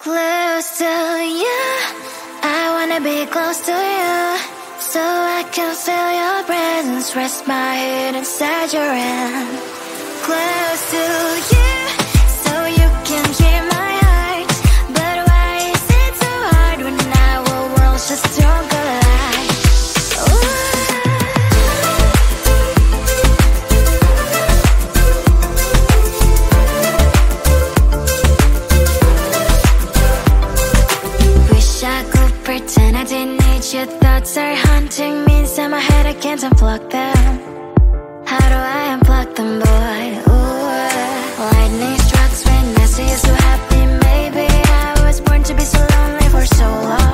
Close to you, I wanna be close to you, so I can feel your presence, rest my head inside your hand. Close to you, so you can hear my heart, but why is it so hard when our worlds just don't collide? Pretend I didn't need your thoughts are haunting me inside my head, I can't unplug them. How do I unplug them, boy? Ooh, lightning strikes when I see you so happy. Maybe I was born to be so lonely for so long.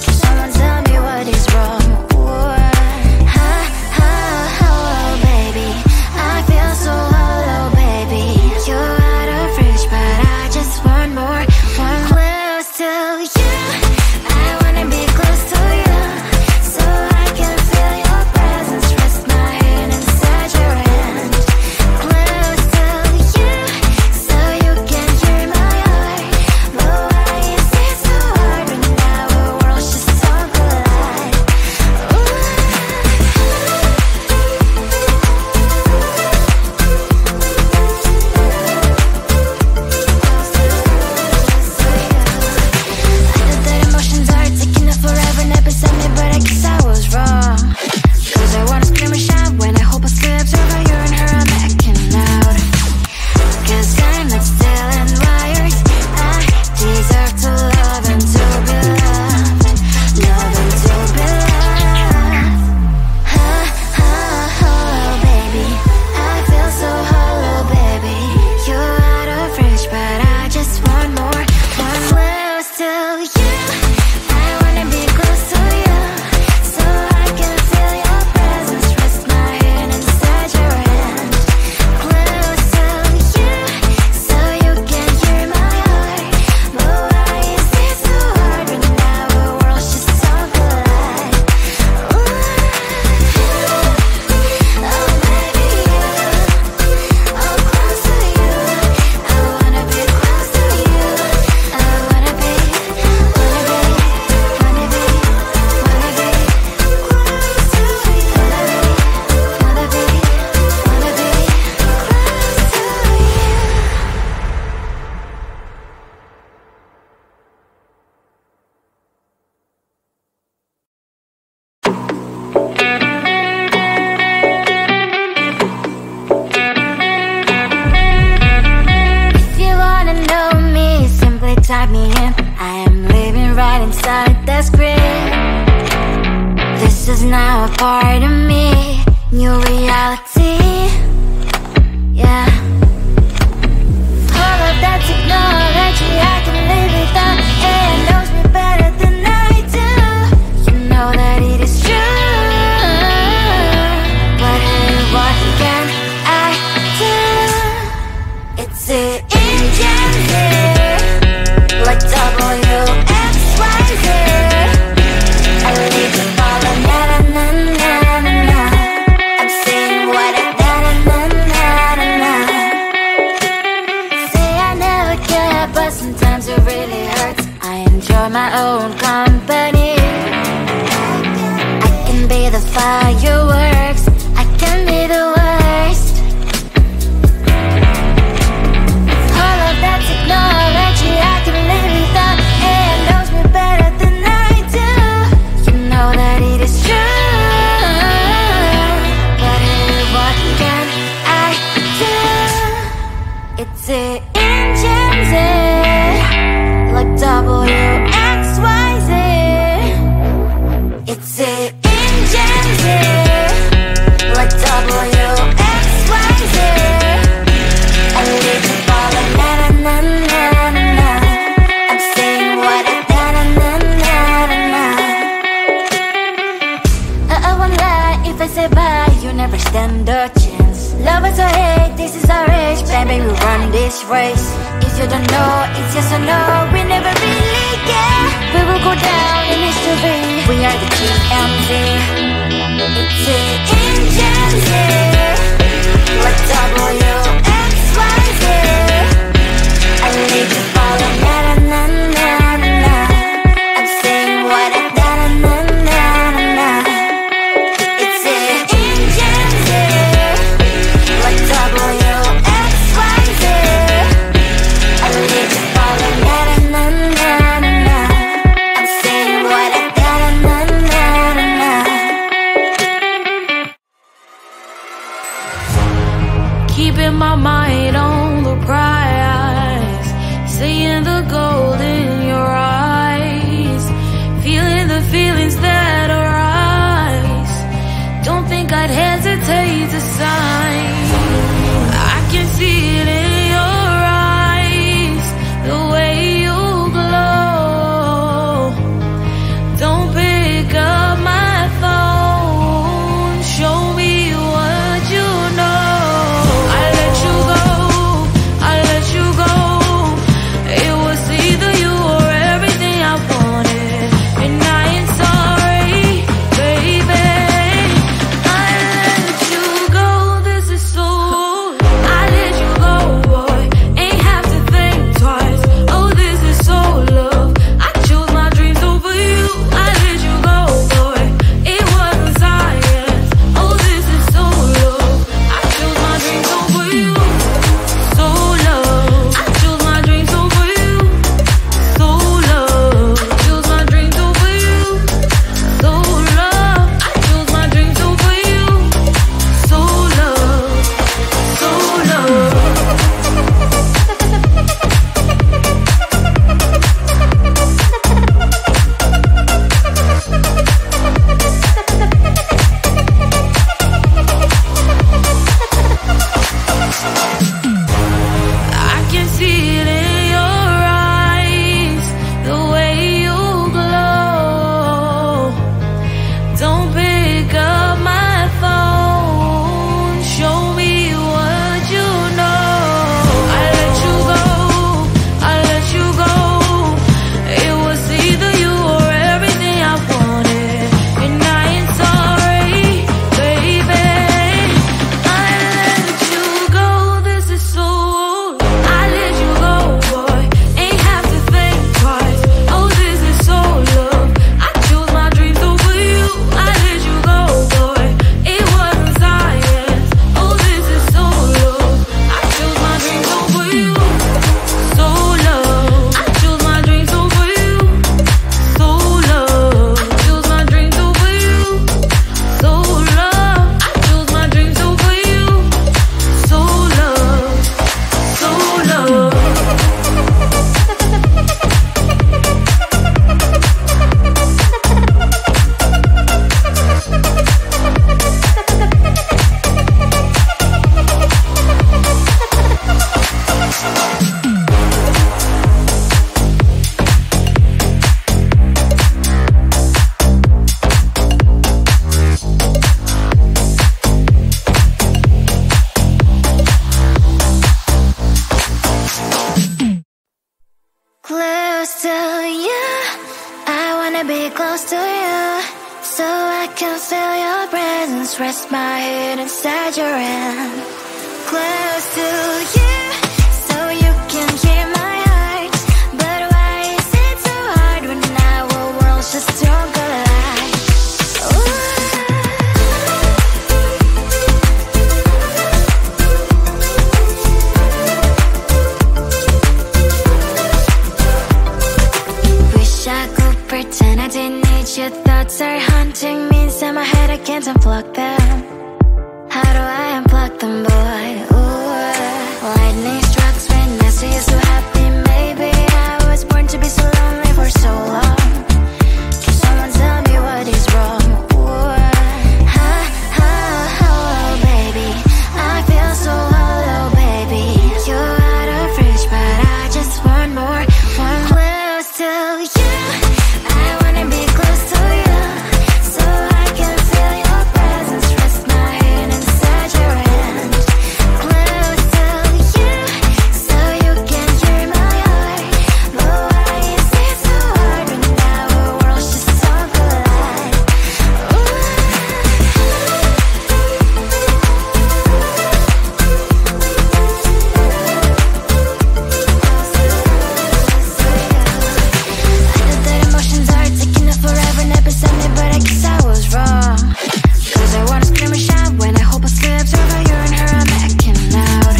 Can someone tell me what is wrong? Ooh, oh, baby, I feel so hollow, baby. You're out of reach, but I just want more, one close to you. Type me in, I am living right inside the screen. This is now a part of me, new reality, yeah. All of that technology, I can live without. It knows me better than I do. You know that it is true, but hey, what can I do? It's the engine here, like W-X-Y-Z. I leave the ball on na-na-na-na-na-na. I'm saying what I na-na-na-na-na. Say I never care, but sometimes it really hurts. I enjoy my own company. I can be the fireworks, I can be the worst. All of that technology, I can live without. It knows me better than I do. You know that it is true, but hey, what can I do? It's the engines, like W-X-Y-Z. It's the engines, like W-X-Y-Z. I live the ball on na-na-na-na-na-na. I'm saying what I na-na-na-na-na. I won't lie if I say bye, you never stand a chance. Love us or hate, this is our age, baby, we run this race. If you don't know, it's yes or no, we never really care. We will go down in history, we are the TMZ. It's the engines, like W-X-Y-Z. I leave the ball on na-na-na. be close to you, so I can feel your presence. Rest my head inside your hand. Close to you, so you can hear my heart. But why is it so hard when our worlds just don't collide? Wish I could pretend I didn't need your thoughts are haunting me inside my head. I can't unplug them. How do I unplug them, boy? Ooh, lightning strikes when I see you so happy. Maybe I was born to be so lonely for so long. Can someone tell me what is wrong? Ooh, baby, I feel so hollow, baby. You're out of reach, but I just want more. One close to you, I wanna be close to you, so I can feel your presence. Rest my head inside your hand. Close to you, so you can hear my heart. But why is it so hard when our worlds just don't collide? I know that emotions are taking up forever, never beside me, but I guess I was wrong. Cause I wanna scream and shout when I hope I still observe how you and her are making out.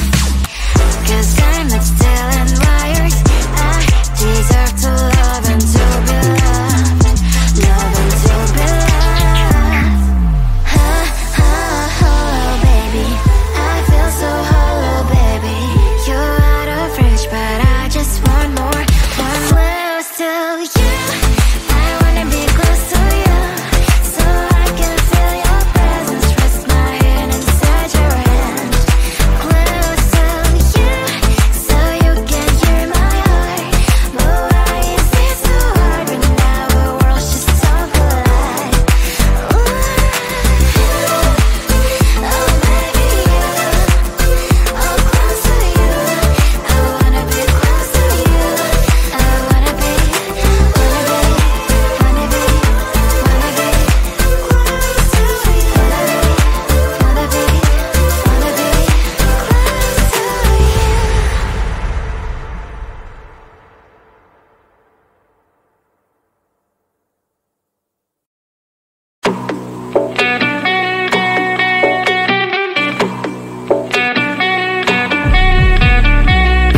Cause I'm not still in wires. I deserve to love and to be loved. Love and to be loved. Baby, I feel so hollow, baby. You're out of reach, but I just want more. One close to you, I wanna be close to you, so I can feel your presence. Rest my head inside your hand. Close to you, so you can hear my heart. But why is it so hard when our worlds just don't collide? Oh baby, oh close to you, I wanna be close to you. I wanna be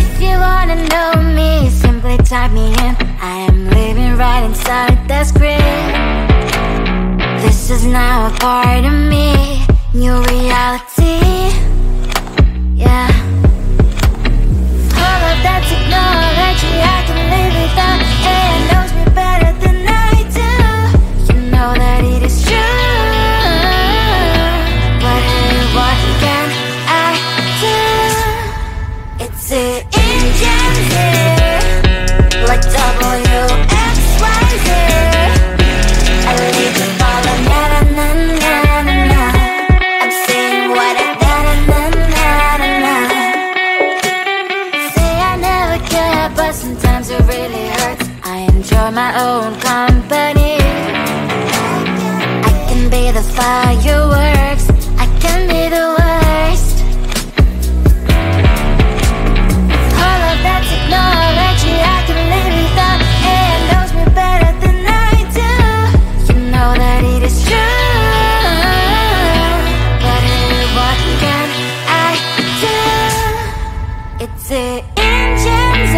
If you wanna know me, simply type me in. I am living right inside the screen. This is now a part of me, new reality. Yeah. All of that technology I can live without. It knows me better than I do. You know that it is true. But hey, what can I do? It's the engine here, like WXYZ. I leave the ball on na-na-na-na-na-na. I'm saying what I na-na-na-na-na. Say I never care, but sometimes it really hurts. I enjoy my own company. I can be the fireworks, I can be the worst. All of that technology I can live without. It knows me better than I do. You know that it is true. But hey, what can I do? It's the engines,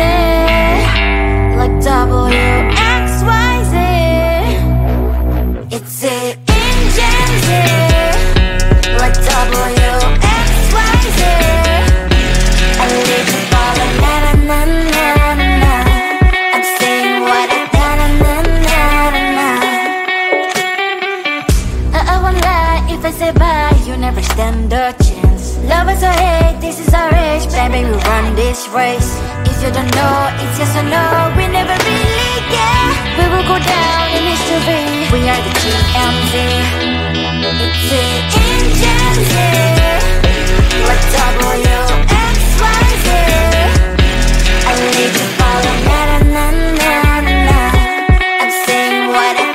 like WXYZ. It's the engines, like WXYZ. I live the ball on na-na-na-na-na-na. I'm saying what I na-na-na-na-na. I won't lie if I say bye, you never stand a chance. Love us or hate, this is our age, baby, we run this race. If you don't know, it's yes or no, we never really get. We will go down in history, we are the TMZ. It's the engines, like WXYZ. I leave the ball on na-na-na-na-na. I'm saying what I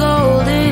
golden